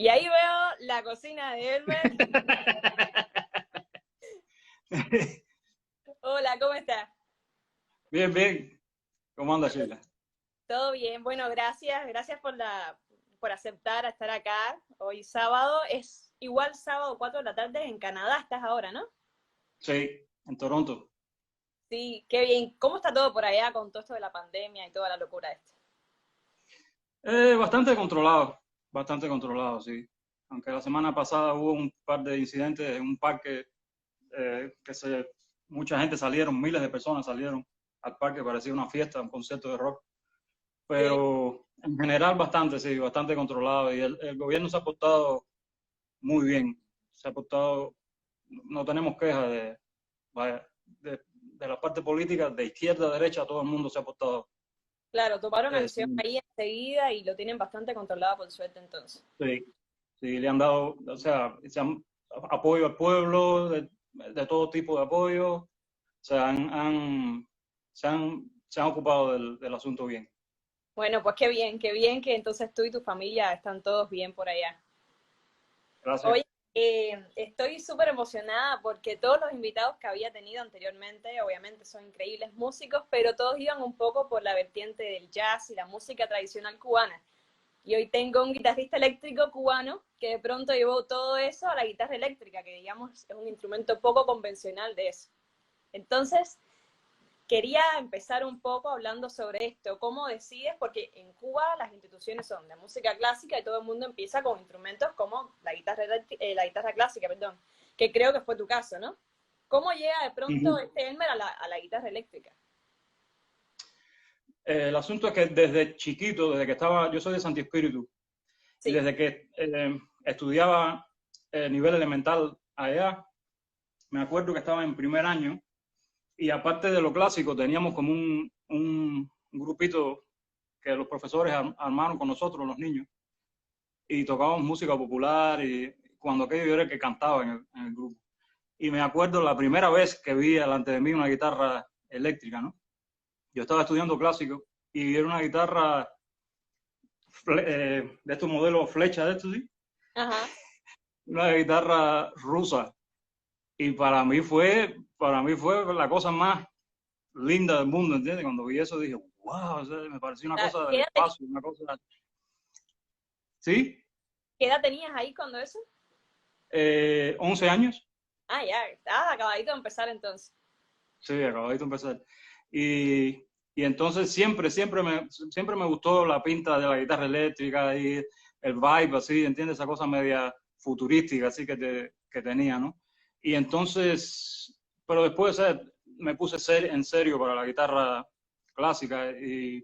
ahí veo la cocina de Elmer. Hola, ¿cómo estás? Bien, bien. ¿Cómo anda, Sheila? ¿Todo bien? Bueno, gracias por aceptar a estar acá. Hoy sábado, es igual sábado 4 de la tarde en Canadá, estás ahora, ¿no? Sí, en Toronto. Sí, qué bien. ¿Cómo está todo por allá con todo esto de la pandemia y toda la locura esta? Bastante controlado, sí. Aunque la semana pasada hubo un par de incidentes en un parque mucha gente salieron, miles de personas salieron al parque, parecía una fiesta, un concierto de rock. Sí, Pero en general bastante, sí, bastante controlado. Y el gobierno se ha portado muy bien. Se ha portado, no tenemos quejas vaya, de la parte política, de izquierda a derecha, todo el mundo se ha portado. claro, tomaron acción Sí, ahí enseguida y lo tienen bastante controlado por suerte entonces. sí, sí, le han dado, o sea, apoyo al pueblo, de todo tipo de apoyo, o sea, se han ocupado del asunto bien. Bueno, pues qué bien que entonces tú y tu familia están todos bien por allá. Gracias. Oye, estoy súper emocionada porque todos los invitados que había tenido anteriormente, obviamente son increíbles músicos, pero todos iban un poco por la vertiente del jazz y la música tradicional cubana. Y hoy tengo un guitarrista eléctrico cubano que de pronto llevó todo eso a la guitarra eléctrica, que digamos es un instrumento poco convencional de eso. Entonces, quería empezar un poco hablando sobre esto. ¿Cómo decides? Porque en Cuba las instituciones son de música clásica y todo el mundo empieza con instrumentos como la guitarra clásica, perdón, que creo que fue tu caso, ¿no? ¿Cómo llega de pronto Ujú. este Elmer a la guitarra eléctrica? El asunto es que desde chiquito, desde que estaba, yo soy de Santi Espíritu, y Sí. desde que estudiaba nivel elemental allá, me acuerdo que estaba en primer año, y aparte de lo clásico, teníamos como un grupito que los profesores armaron con nosotros, los niños, y tocábamos música popular, y cuando aquello yo era el que cantaba en el grupo. Y me acuerdo la primera vez que vi delante de mí una guitarra eléctrica, ¿no? Yo estaba estudiando clásico y era una guitarra de estos modelos flecha de estos, ¿sí? Ajá. Una guitarra rusa. Y para mí fue la cosa más linda del mundo, ¿entiendes? Cuando vi eso dije, wow, o sea, me pareció una cosa del ¿Qué edad, espacio, una cosa... ¿Sí? qué edad tenías ahí cuando eso? 11 años. Ah, ya, estaba acabadito de empezar entonces. Sí, acabadito de empezar. Y, y entonces siempre me gustó la pinta de la guitarra eléctrica y el vibe así, ¿entiendes? Esa cosa media futurística así que tenía, ¿no? Y entonces, pero después me puse en serio para la guitarra clásica y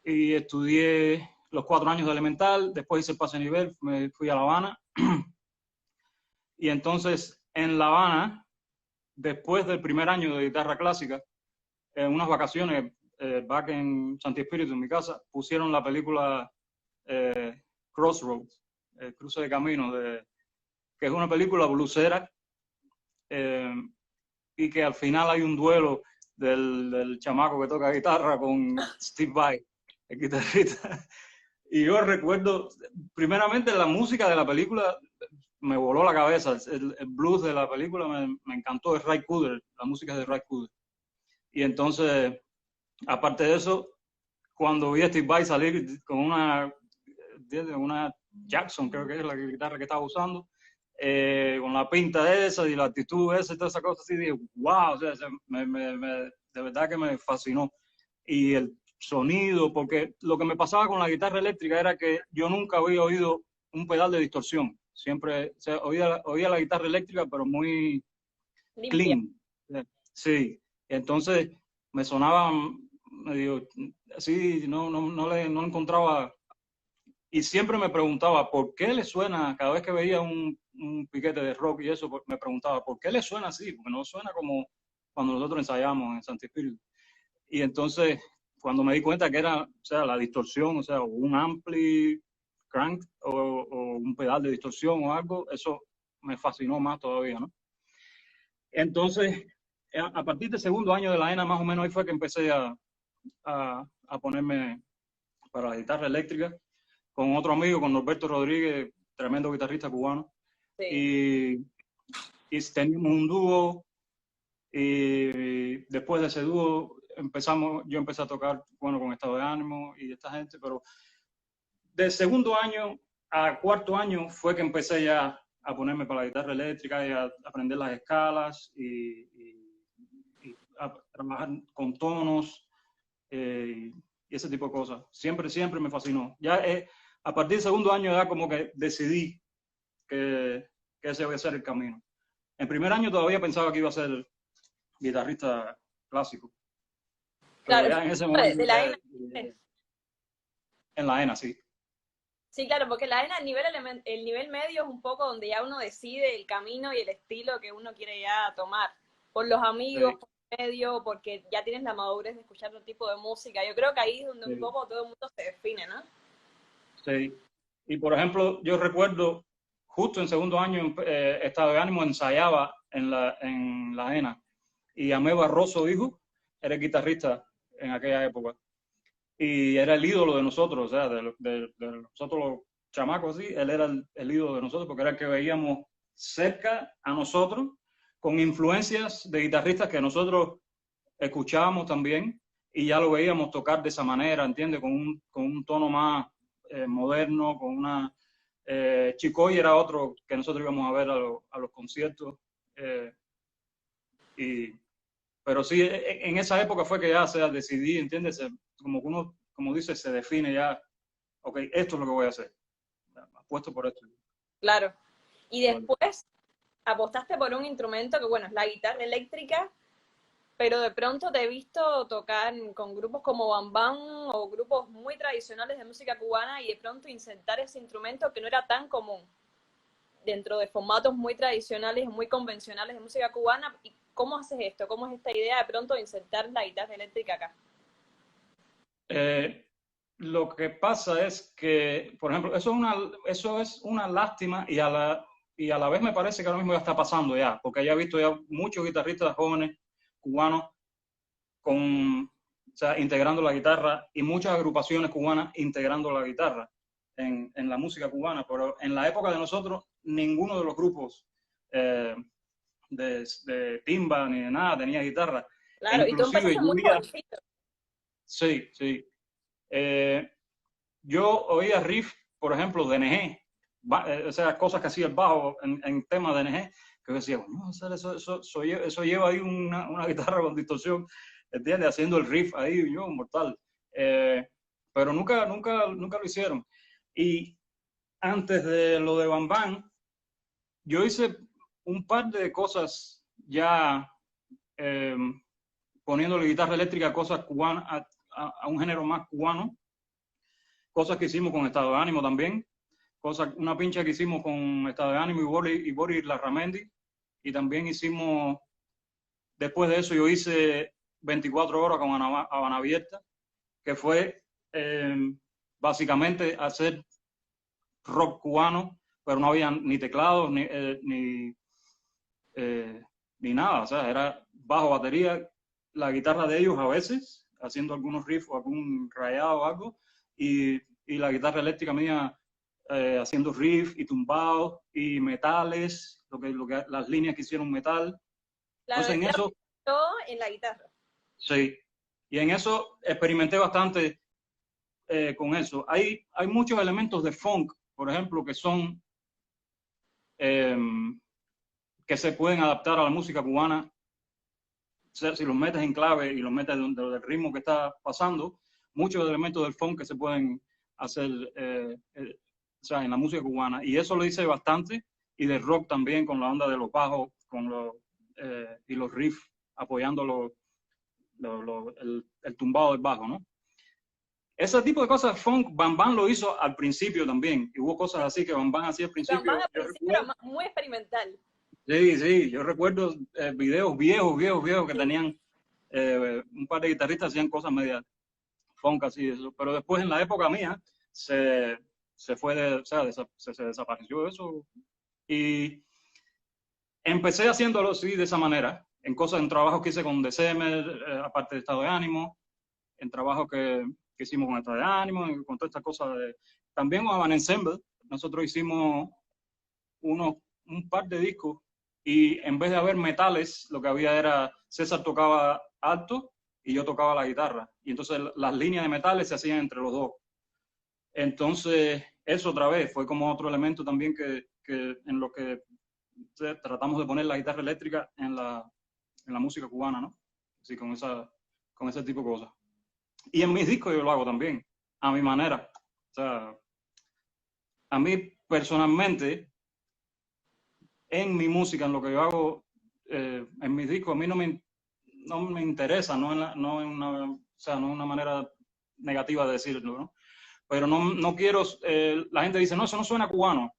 estudié los 4 años de elemental, después hice el pase nivel, me fui a La Habana y entonces en La Habana, después del primer año de guitarra clásica, en unas vacaciones, back en Santi Espíritu, en mi casa, pusieron la película Crossroads, Cruce de Camino, que es una película blusera eh, y que al final hay un duelo del chamaco que toca guitarra con Steve Vai, el guitarrista. Y yo recuerdo, primeramente, la música de la película me voló la cabeza. El blues de la película me encantó, es Ray Cooder, la música es de Ray Cooder. Y entonces, aparte de eso, cuando vi a Steve Vai salir con una Jackson, creo que es la guitarra que estaba usando, con la pinta esa y la actitud esa y toda esa cosa así, dije, wow, o sea, de verdad que me fascinó. Y el sonido, porque lo que me pasaba con la guitarra eléctrica era que yo nunca había oído un pedal de distorsión. Siempre, o sea, oía la guitarra eléctrica, pero muy Limpia. clean. Sí, entonces me sonaba medio así, no encontraba. Y siempre me preguntaba por qué le suena, cada vez que veía un piquete de rock y eso, me preguntaba por qué le suena así, porque no suena como cuando nosotros ensayamos en Santi Espíritu. Y entonces, cuando me di cuenta que era, o sea, la distorsión, o sea, un ampli crank o un pedal de distorsión o algo, eso me fascinó más todavía, ¿no? Entonces, a partir del segundo año de la ENA, más o menos, ahí fue que empecé a ponerme para la guitarra eléctrica. con otro amigo, con Norberto Rodríguez, tremendo guitarrista cubano. Sí. Y teníamos un dúo, y después de ese dúo yo empecé a tocar, bueno, con Estado de Ánimo y esta gente, pero de segundo año a cuarto año fue que empecé ya a ponerme para la guitarra eléctrica y a aprender las escalas y a trabajar con tonos y ese tipo de cosas. Siempre me fascinó. Ya a partir del segundo año ya como que decidí que ese iba a ser el camino. En primer año todavía pensaba que iba a ser guitarrista clásico. Pero Claro, ya en ese momento, de la ENA. en la ENA, sí. Sí, claro, porque la ENA, el nivel medio es un poco donde ya uno decide el camino y el estilo que uno quiere ya tomar. Por los amigos, Sí, por el medio, porque ya tienes la madurez de escuchar otro tipo de música. Yo creo que ahí es donde un sí, poco todo el mundo se define, ¿no? sí. Y por ejemplo, yo recuerdo, justo en segundo año, Estado de Ánimo ensayaba en la ENA. Y Amé Barroso, hijo, era el guitarrista en aquella época. Y era el ídolo de nosotros, o sea, de nosotros los chamacos así, él era el ídolo de nosotros porque era el que veíamos cerca a nosotros, con influencias de guitarristas que nosotros escuchábamos también y ya lo veíamos tocar de esa manera, ¿entiendes? Con un tono más moderno, con una... Chicoy era otro que nosotros íbamos a ver a los conciertos. eh, y, pero sí, en esa época fue que ya se decidí, ¿entiendes? Como uno, como dice, se define ya, ok, esto es lo que voy a hacer. Apuesto por esto. Claro. Y después apostaste por un instrumento que, bueno, es la guitarra eléctrica, pero de pronto te he visto tocar con grupos como Bam Bam o grupos muy tradicionales de música cubana y de pronto insertar ese instrumento que no era tan común dentro de formatos muy tradicionales, muy convencionales de música cubana. ¿Y cómo haces esto? ¿Cómo es esta idea de pronto de insertar la guitarra eléctrica acá? Lo que pasa es que, por ejemplo, eso es una lástima y a la vez me parece que ahora mismo ya está pasando ya, porque ya he visto ya muchos guitarristas jóvenes cubanos o sea, integrando la guitarra y muchas agrupaciones cubanas integrando la guitarra en la música cubana, pero en la época de nosotros ninguno de los grupos de timba ni de nada tenía guitarra. E Claro, y tú inclusive empezaste yo muy oía, jovencito. sí, sí. Eh, yo oía riff, por ejemplo, de NG, o sea, cosas que hacía el bajo en temas de NG, que yo decía, no, eso lleva ahí una guitarra con distorsión, ¿entiendes? Haciendo el riff ahí, yo, mortal. Pero nunca lo hicieron. Y antes de lo de Bam Bam, yo hice un par de cosas ya eh, poniéndole guitarra eléctrica a cosas cubanas, a un género más cubano, cosas que hicimos con Estado de Ánimo también, una pincha que hicimos con Estado de Ánimo y Boris Larramendi, y también hicimos, después de eso yo hice 24 horas con Habana Abierta, que fue básicamente hacer rock cubano, pero no había ni teclados ni nada, o sea, era bajo, batería, la guitarra de ellos a veces, haciendo algunos riffs o algún rayado o algo, y la guitarra eléctrica mía haciendo riff y tumbados y metales, las líneas que hicieron metal. Claro, Entonces en decía eso, todo en la guitarra. sí, y en eso experimenté bastante con eso. Hay muchos elementos de funk, por ejemplo, eh, que se pueden adaptar a la música cubana si los metes en clave y los metes dentro del ritmo que está pasando, muchos elementos del funk que se pueden hacer o sea, en la música cubana. Y eso lo hice bastante, y de rock también, con la onda de los bajos y los riffs apoyando el tumbado del bajo, ¿no? Ese tipo de cosas, funk, Bam Bam lo hizo al principio también. Y hubo cosas así que Bam Bam hacía al Van principio. al principio era muy experimental. Sí, yo recuerdo videos viejos que tenían un par de guitarristas hacían cosas medias funk así, eso. Pero después en la época mía se fue, o sea, se desapareció eso. Y empecé haciéndolo así, de esa manera, en trabajos que hice con DCM, aparte de Estado de Ánimo, en trabajos que hicimos con Estado de Ánimo, con todas estas cosas. También con Van Ensemble, nosotros hicimos un par de discos y en vez de haber metales, lo que había era César tocaba alto y yo tocaba la guitarra. Y entonces las líneas de metales se hacían entre los dos. Entonces, eso otra vez fue como otro elemento también que en lo que tratamos de poner la guitarra eléctrica en la música cubana, ¿no? Así, con ese tipo de cosas. Y en mis discos yo lo hago también, a mi manera. O sea, a mí personalmente, en mi música, en lo que yo hago, en mis discos, a mí no me interesa, no en una manera negativa de decirlo, ¿no? Pero no quiero, la gente dice, no, eso no suena cubano,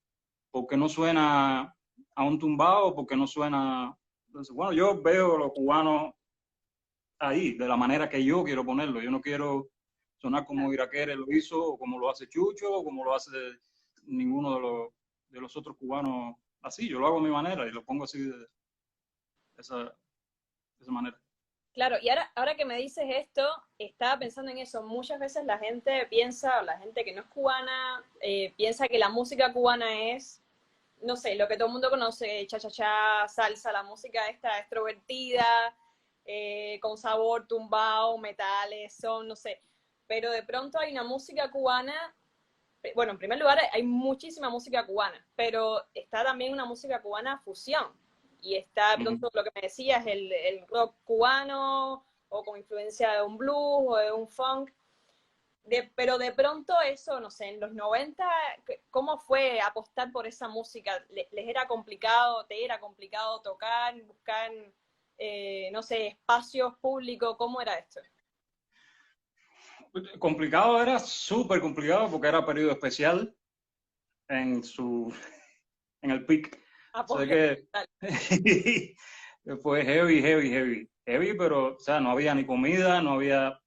porque no suena a un tumbado, porque no suena... Entonces, bueno, yo veo lo cubano ahí, de la manera que yo quiero ponerlo. Yo no quiero sonar como Iraquere lo hizo, o como lo hace Chucho, o como lo hace ninguno de los otros cubanos así. Yo lo hago a mi manera y lo pongo así de esa manera. Claro, y ahora que me dices esto, estaba pensando en eso. Muchas veces la gente piensa, o la gente que no es cubana, piensa que la música cubana es, no sé, lo que todo el mundo conoce, cha-cha-cha, salsa, la música esta extrovertida, con sabor, tumbao, metales, son, no sé. Pero de pronto hay una música cubana, bueno, en primer lugar hay muchísima música cubana, pero está también una música cubana fusión. Y está de pronto lo que me decías, el rock cubano, o con influencia de un blues o de un funk. Pero de pronto eso, no sé, en los 90, ¿cómo fue apostar por esa música? ¿Les era complicado, te era complicado tocar, buscar, no sé, espacios públicos? ¿Cómo era esto? Complicado, era súper complicado porque era periodo especial en el peak. Sé que fue heavy, pero o sea, no había ni comida, no había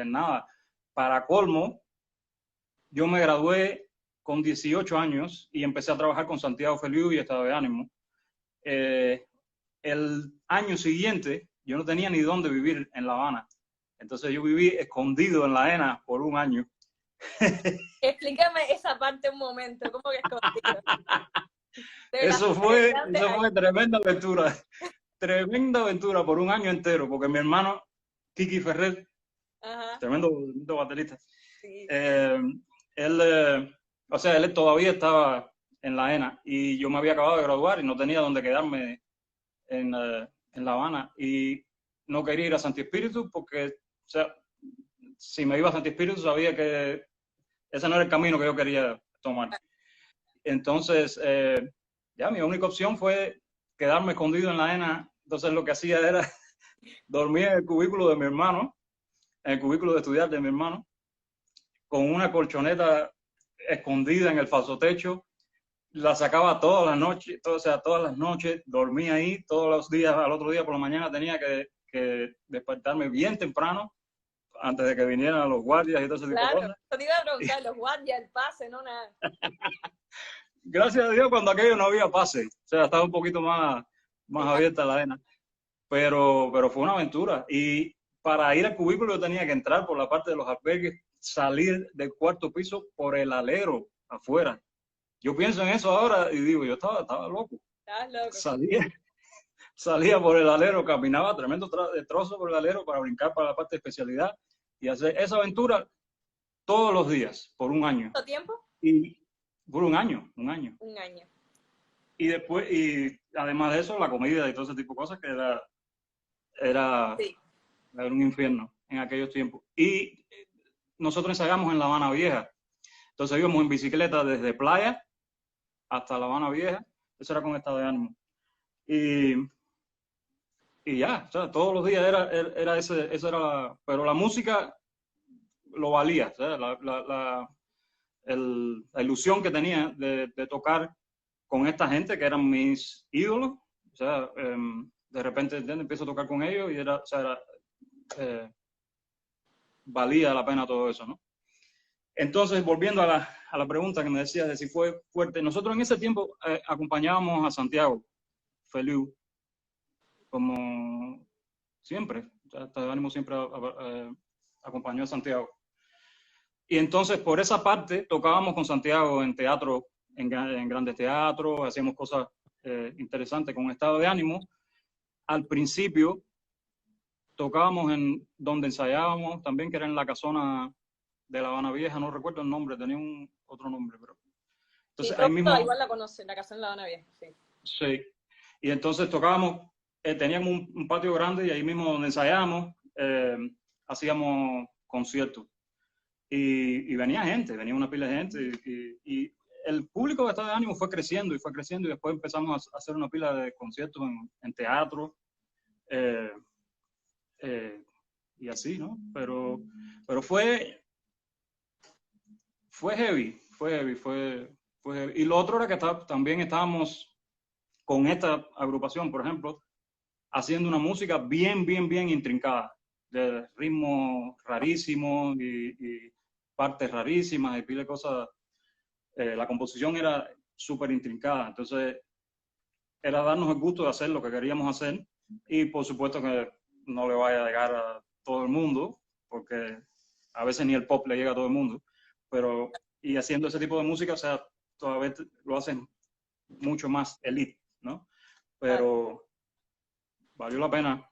nada. Para colmo, yo me gradué con 18 años y empecé a trabajar con Santiago Feliu y Estado de Ánimo. El año siguiente, yo no tenía ni dónde vivir en La Habana. Entonces yo viví escondido en La ENA por un año. Explícame esa parte un momento, ¿cómo que escondido? Eso fue tremenda aventura por un año entero, porque mi hermano Kiki Ferrer, tremendo baterista, sí. Él todavía estaba en la ENA y yo me había acabado de graduar y no tenía dónde quedarme en La Habana y no quería ir a Santi Espíritu porque, o sea, si me iba a Santi Espíritu sabía que ese no era el camino que yo quería tomar. Entonces, ya mi única opción fue quedarme escondido en la ENA. Entonces lo que hacía era dormir en el cubículo de mi hermano, en el cubículo de estudiar de mi hermano, con una colchoneta escondida en el falso techo. La sacaba todas las noches, todas las noches, dormía ahí, todos los días, al otro día por la mañana tenía que despertarme bien temprano, antes de que vinieran los guardias y todo ese tipo de cosas. Te iba a preguntar, los guardias, el pase, no nada. Gracias a Dios cuando aquello no había pase, o sea, estaba un poquito más abierta la arena, pero fue una aventura. Y para ir al cubículo yo tenía que entrar por la parte de los albergues, salir del cuarto piso por el alero afuera. Yo pienso en eso ahora y digo, yo estaba loco. Estás loco. Salía por el alero, caminaba tremendo trozo por el alero para brincar para la parte de especialidad y hacer esa aventura todos los días, por un año. ¿Cuánto tiempo? Y por un año. Un año. Y después, y además de eso, la comida y todo ese tipo de cosas que era un infierno en aquellos tiempos. Y nosotros ensayamos en La Habana Vieja. Entonces íbamos en bicicleta desde Playa hasta La Habana Vieja. Eso era con Estado de Ánimo. Y ya, o sea, todos los días era eso era pero la música lo valía, o sea, la ilusión que tenía de tocar con esta gente que eran mis ídolos, o sea, de repente empiezo a tocar con ellos y valía la pena todo eso, ¿no? Entonces, volviendo a la pregunta que me decías de si fue fuerte, nosotros en ese tiempo acompañábamos a Santiago Feliu, como siempre, Estado de Ánimo siempre acompañó a Santiago. Y entonces por esa parte tocábamos con Santiago en teatro, en grandes teatros, hacíamos cosas interesantes con estado de ánimo. Al principio tocábamos en donde ensayábamos también, que era en la casona de La Habana Vieja, no recuerdo el nombre, tenía otro nombre, pero Sí, entonces ahí todo el mundo mismo, igual la conoce, la casa en La Habana Vieja, sí. sí. Y entonces tocábamos, teníamos un patio grande y ahí mismo donde ensayábamos, hacíamos conciertos. Y venía gente, venía una pila de gente. Y el público de estado de ánimo fue creciendo y después empezamos a hacer una pila de conciertos en teatro. Y así, ¿no? Pero fue heavy, fue heavy. Y lo otro era que también estábamos con esta agrupación, por ejemplo, haciendo una música bien intrincada, de ritmos rarísimos y partes rarísimas y pile de cosas. La composición era súper intrincada, entonces era darnos el gusto de hacer lo que queríamos hacer y por supuesto que no le vaya a llegar a todo el mundo, porque a veces ni el pop le llega a todo el mundo, pero y haciendo ese tipo de música, o sea, todavía lo hacen mucho más elite, ¿no? Claro. Pero valió la pena.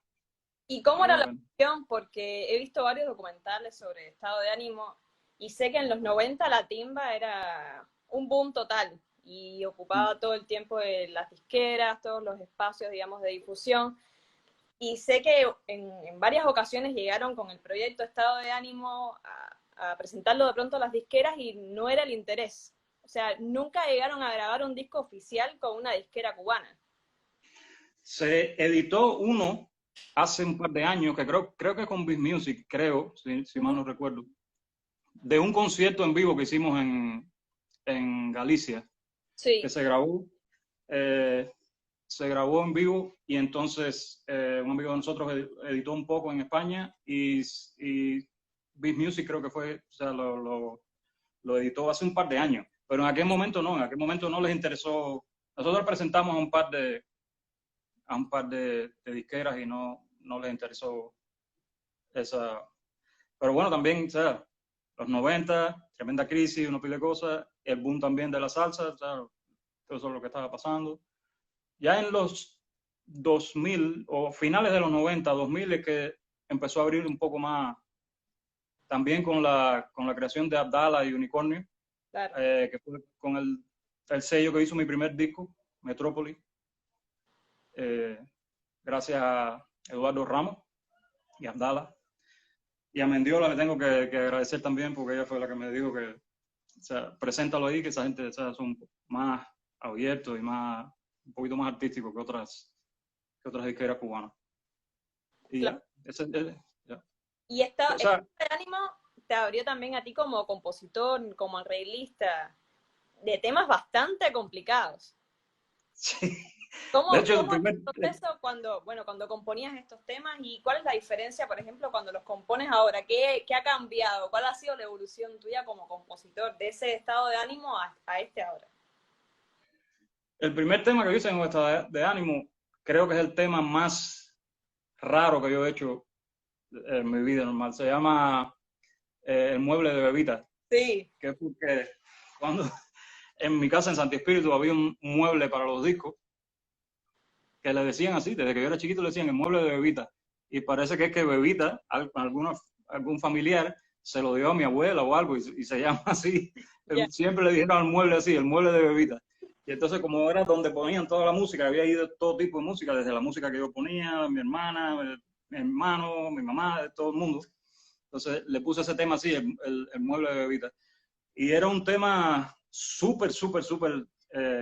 ¿Y cómo Valió era la la pena. cuestión? Porque he visto varios documentales sobre estado de ánimo y sé que en los 90 la timba era un boom total y ocupaba todo el tiempo de las disqueras, todos los espacios, digamos, de difusión. Y sé que en varias ocasiones llegaron con el proyecto Estado de Ánimo a presentarlo de pronto a las disqueras y no era el interés. O sea, nunca llegaron a grabar un disco oficial con una disquera cubana. Se editó uno hace un par de años, que creo que con Big Music, creo, si mal no recuerdo, de un concierto en vivo que hicimos en Galicia, que Sí, eh, se grabó en vivo y entonces un amigo de nosotros editó un poco en España y Big Music creo que fue, o sea, lo editó hace un par de años, pero en aquel momento no les interesó. Nosotros presentamos a un par de disqueras y no les interesó esa. Pero bueno, también, o sea, los 90, tremenda crisis, una pila de cosas, el boom también de la salsa, o sea, todo eso es lo que estaba pasando. Ya en los 2000 o finales de los 90, 2000 es que empezó a abrir un poco más, también con la creación de Abdala y Unicornio, claro. que fue con el sello que hizo mi primer disco, Metrópoli, eh, gracias a Eduardo Ramos y Abdala. Y a Mendiola le tengo que agradecer también porque ella fue la que me dijo que, o sea, preséntalo ahí, que esa gente, o sea, son más abiertos y más, un poquito más artísticos que otras disqueras cubanas. Y Claro. ya, ya. Y O Estado sea, de Ánimo te abrió también a ti como compositor, como arreglista, de temas bastante complicados. sí. De ¿Cómo, hecho, cómo es el proceso cuando, bueno, cuando componías estos temas y cuál es la diferencia, por ejemplo, cuando los compones ahora? ¿Qué ha cambiado? ¿Cuál ha sido la evolución tuya como compositor de ese estado de ánimo a este ahora? el primer tema que hice en estado de ánimo, creo que es el tema más raro que yo he hecho en mi vida normal. Se llama El mueble de Bebita, Sí, que es porque cuando en mi casa en Santi Espíritu había un mueble para los discos que le decían así, desde que yo era chiquito le decían el mueble de Bebita. Y parece que es que Bebita, algún familiar, se lo dio a mi abuela o algo y se llama así. ya. Siempre le dijeron al mueble así, el mueble de Bebita. Y entonces como era donde ponían toda la música, había ido todo tipo de música, desde la música que yo ponía, mi hermana, mi hermano, mi mamá, de todo el mundo. Entonces le puse ese tema así, el mueble de Bebita. Y era un tema súper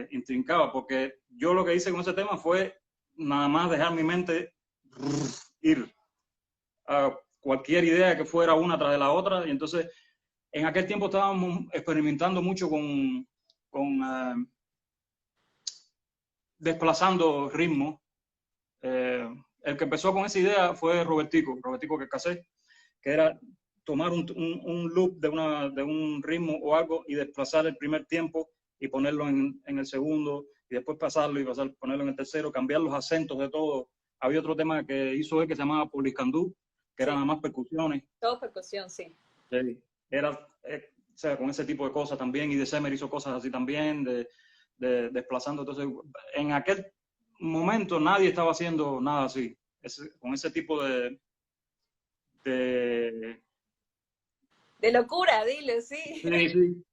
intrincado, porque yo lo que hice con ese tema fue nada más dejar mi mente ir a cualquier idea que fuera una tras de la otra. Y entonces, en aquel tiempo estábamos experimentando mucho con desplazando ritmos. El que empezó con esa idea fue Robertico que casé, que era tomar un loop de un ritmo o algo y desplazar el primer tiempo y ponerlo en el segundo y después pasarlo y ponerlo en el tercero, cambiar los acentos de todo. Había otro tema que hizo él que se llamaba Poliscandú, que era Sí, nada más percusiones. todo percusión, sí. Sí. era, o sea, con ese tipo de cosas también, y de Semer hizo cosas así también, de desplazando. Entonces, en aquel momento nadie estaba haciendo nada así, con ese tipo de, De locura, dilo, sí. sí, sí,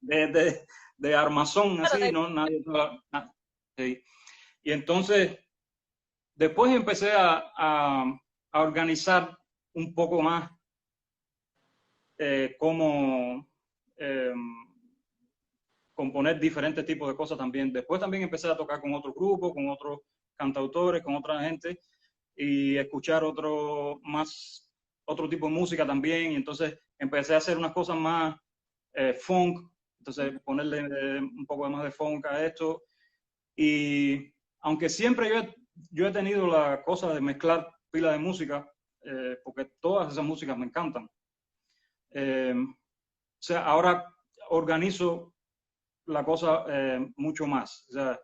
de armazón, Claro, así, no, nadie estaba, sí. Y entonces, después empecé a organizar un poco más cómo eh, componer diferentes tipos de cosas también. Después también empecé a tocar con otros grupos, con otros cantautores, con otra gente, y escuchar otro tipo de música también. Y entonces empecé a hacer unas cosas más funk, entonces ponerle un poco más de funk a esto. Y aunque siempre yo he tenido la cosa de mezclar pila de música, porque todas esas músicas me encantan. O sea, ahora organizo la cosa mucho más. O sea,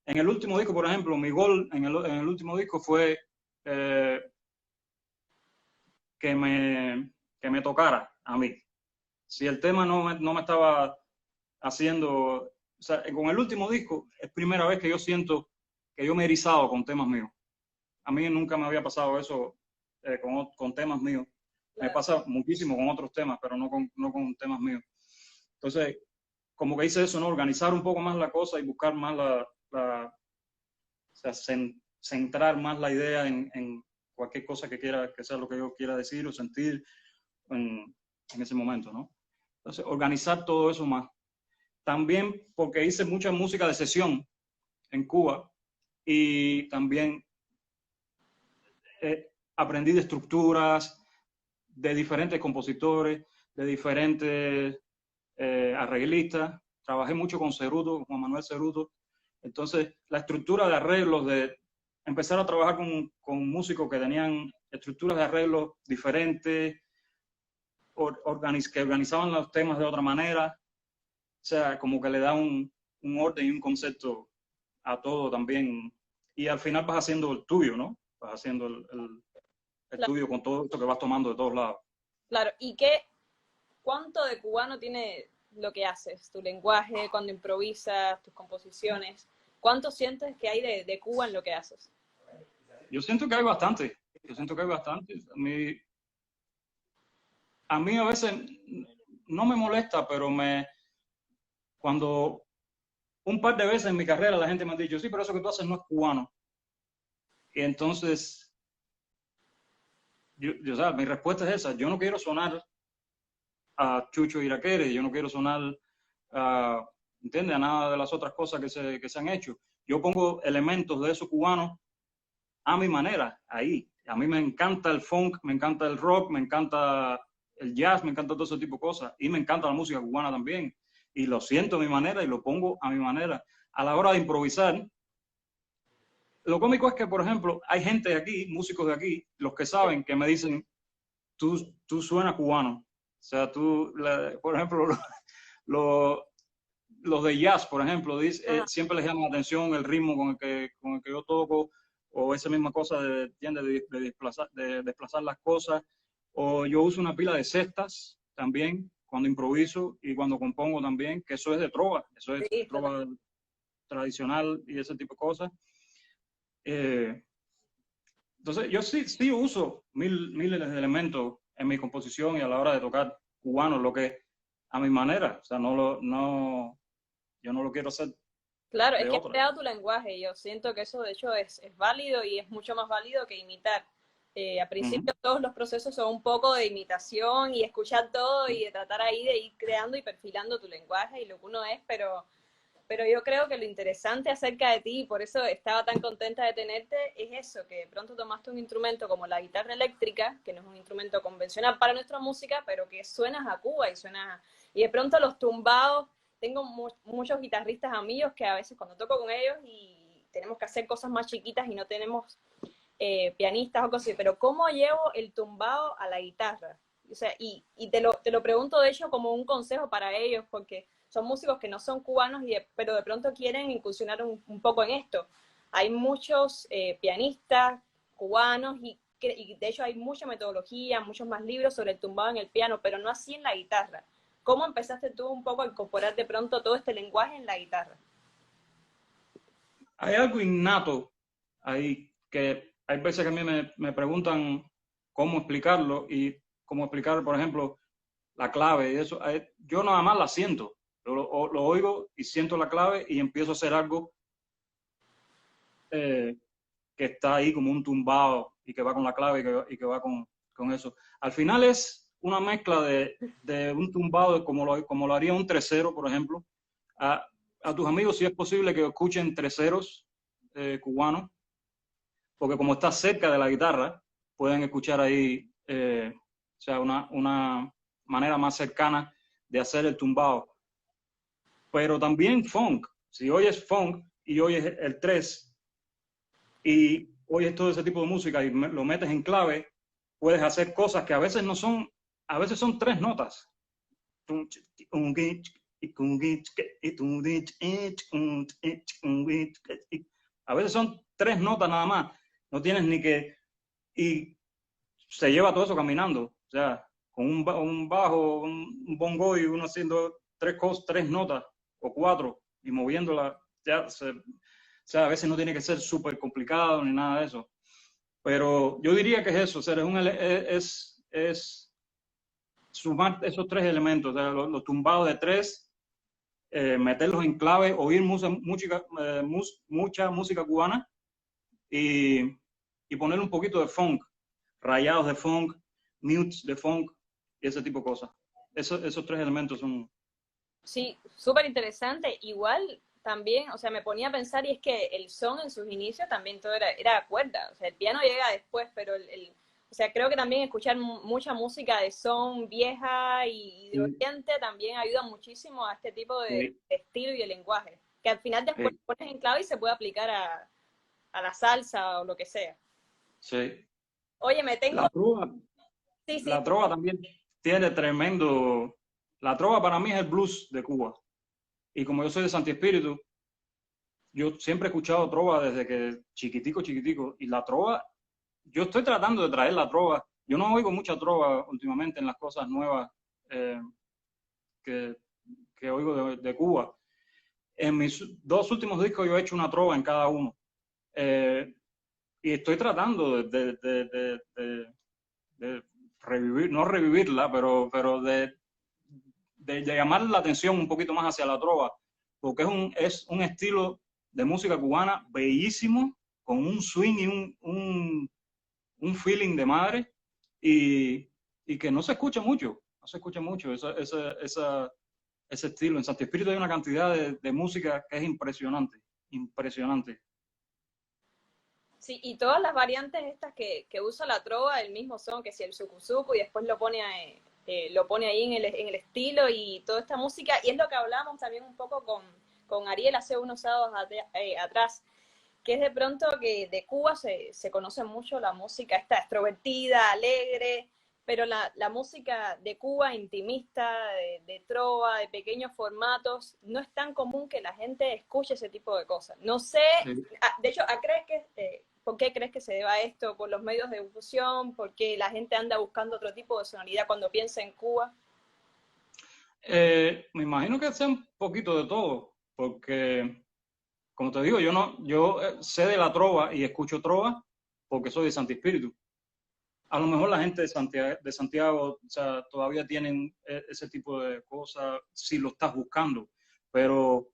en el último disco, por ejemplo, mi gol en el último disco fue eh, que, que me tocara a mí. Si el tema no me estaba haciendo, o sea, con el último disco es primera vez que yo siento que yo me he erizado con temas míos. A mí nunca me había pasado eso con temas míos. Me claro. pasa muchísimo con otros temas, pero no con temas míos. Entonces, como que hice eso, ¿no? Organizar un poco más la cosa y buscar más o sea, centrar más la idea en cualquier cosa que sea lo que yo quiera decir o sentir en ese momento, ¿no? Entonces, organizar todo eso más. También porque hice mucha música de sesión en Cuba y también aprendí de estructuras, de diferentes compositores, de diferentes arreglistas. Trabajé mucho con Ceruto, Juan Manuel Ceruto. Entonces, la estructura de arreglos, de empezar a trabajar con músicos que tenían estructuras de arreglos diferentes, que organizaban los temas de otra manera, o sea, como que le da un orden y un concepto a todo también. Y al final vas haciendo el tuyo, ¿no? Vas haciendo el Claro, tuyo con todo esto que vas tomando de todos lados. claro. ¿Y cuánto de cubano tiene lo que haces? Tu lenguaje, cuando improvisas, tus composiciones. ¿Cuánto sientes que hay de Cuba en lo que haces? Yo siento que hay bastante. Yo siento que hay bastante. A mí a veces no me molesta, pero cuando un par de veces en mi carrera la gente me ha dicho, sí, pero eso que tú haces no es cubano. Y entonces, ¿sabes? Mi respuesta es esa. Yo no quiero sonar a Chucho Iraquere, yo no quiero sonar a, ¿entiendes? A nada de las otras cosas que se han hecho. Yo pongo elementos de esos cubanos a mi manera, ahí. A mí me encanta el funk, me encanta el rock, me encanta el jazz, me encanta todo ese tipo de cosas. Y me encanta la música cubana también. Y lo siento a mi manera y lo pongo a mi manera. A la hora de improvisar, lo cómico es que, por ejemplo, hay gente de aquí, músicos de aquí, los que saben, que me dicen, tú suenas cubano. O sea, por ejemplo, lo, los de jazz, por ejemplo, siempre les llama la atención el ritmo con el que yo toco, o esa misma cosa de desplazar las cosas, o yo uso una pila de cestas también cuando improviso y cuando compongo también, que eso es de trova, eso es Sí, total. trova tradicional y ese tipo de cosas. Eh, entonces, yo sí uso miles de elementos en mi composición y a la hora de tocar cubano, lo que a mi manera, o sea, yo no lo quiero hacer Claro, es de que has otra. creado tu lenguaje y yo siento que eso de hecho es válido y es mucho más válido que imitar. Al Ujú. principio todos los procesos son un poco de imitación y escuchar todo y de tratar ahí de ir creando y perfilando tu lenguaje y lo que uno es, pero yo creo que lo interesante acerca de ti, y por eso estaba tan contenta de tenerte, es eso, que de pronto tomaste un instrumento como la guitarra eléctrica, que no es un instrumento convencional para nuestra música, pero que suenas a Cuba y de pronto los tumbados, tengo muchos guitarristas amigos que a veces cuando toco con ellos y tenemos que hacer cosas más chiquitas y no tenemos pianistas o cosas así, pero ¿cómo llevo el tumbado a la guitarra? O sea, y te lo pregunto de hecho como un consejo para ellos, porque son músicos que no son cubanos, pero de pronto quieren incursionar un poco en esto. Hay muchos pianistas cubanos y de hecho hay mucha metodología, muchos más libros sobre el tumbado en el piano, pero no así en la guitarra. ¿Cómo empezaste tú un poco a incorporar de pronto todo este lenguaje en la guitarra? Hay algo innato ahí que hay veces que a mí me preguntan cómo explicarlo y cómo explicar, por ejemplo, la clave y eso. Yo nada más la siento, lo oigo y siento la clave y empiezo a hacer algo que está ahí como un tumbado y que va con la clave y que va con eso. Al final es una mezcla de un tumbado como lo haría un tercero, por ejemplo. A tus amigos, si es posible que escuchen terceros cubanos, porque como está cerca de la guitarra, pueden escuchar ahí, o sea, una manera más cercana de hacer el tumbado. Pero también funk. Si oyes funk y oyes el 3 y oyes todo ese tipo de música y lo metes en clave, puedes hacer cosas que a veces no son, a veces son 3 notas. A veces son 3 notas nada más. No tienes ni que... Y se lleva todo eso caminando. O sea, con un bajo, un bongo y uno haciendo 3 notas o 4 y moviéndola. Ya o sea, a veces no tiene que ser súper complicado ni nada de eso. Pero yo diría que es eso. O sea, es sumar esos 3 elementos. O sea, los tumbados de 3, meterlos en clave, oír mucha música cubana y poner un poquito de funk, rayados de funk, mutes de funk y ese tipo de cosas. Esos 3 elementos son... Sí, súper interesante. Igual también, o sea, me ponía a pensar y es que el son en sus inicios también todo era cuerda. O sea, el piano llega después, pero o sea, creo que también escuchar mucha música de son vieja y de Sí, oriente también ayuda muchísimo a este tipo de sí, estilo y de lenguaje. Que al final después sí, pones en clave y se puede aplicar a la salsa o lo que sea. sí. Oye, me tengo... La trova, Sí, sí, la trova también tiene tremendo... La trova para mí es el blues de Cuba. Y como yo soy de Santi Espíritu, yo siempre he escuchado trova desde que chiquitico. Y la trova, yo estoy tratando de traer la trova. Yo no oigo mucha trova últimamente en las cosas nuevas eh, que, que oigo de Cuba. En mis 2 últimos discos yo he hecho una trova en cada uno. Eh, y estoy tratando de revivir, no revivirla, pero de llamar la atención un poquito más hacia la trova, porque es un estilo de música cubana bellísimo, con un swing y un feeling de madre, y que no se escucha mucho, no se escucha mucho ese estilo. En Santi Espíritu hay una cantidad de música que es impresionante, impresionante. sí, y todas las variantes estas que usa la trova, el mismo son, que si el sucusucu y después lo pone ahí en el estilo y toda esta música, y es lo que hablamos también un poco con Ariel hace unos sábados atrás, que es de pronto que de Cuba se conoce mucho la música esta extrovertida, alegre, pero la música de Cuba, intimista, de trova, de pequeños formatos, no es tan común que la gente escuche ese tipo de cosas. No sé, Sí. de hecho, ¿por qué crees que se deba a esto? ¿Por los medios de difusión? ¿Porque la gente anda buscando otro tipo de sonoridad cuando piensa en Cuba? Me imagino que sea un poquito de todo, porque, como te digo, yo sé de la trova y escucho trova porque soy de Santi Espíritu. A lo mejor la gente de Santiago, o sea, todavía tienen ese tipo de cosas si lo estás buscando, pero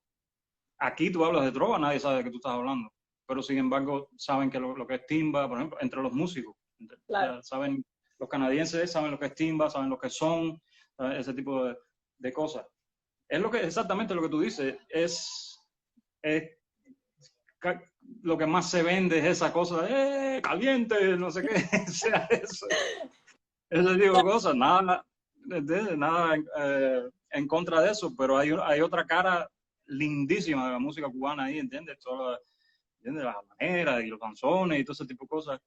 aquí tú hablas de trova, nadie sabe de qué tú estás hablando, pero sin embargo saben que lo que es timba, por ejemplo, entre los músicos, o Claro. sea, saben, los canadienses saben lo que es timba, saben lo que son, ese tipo de cosas. Es exactamente lo que tú dices, es lo que más se vende es esa cosa de caliente, no sé qué, o sea, ese tipo de cosas, nada en contra de eso, pero hay otra cara lindísima de la música cubana ahí, ¿entiendes? ¿Entiendes? Las maneras y los canzones y todo ese tipo de cosas.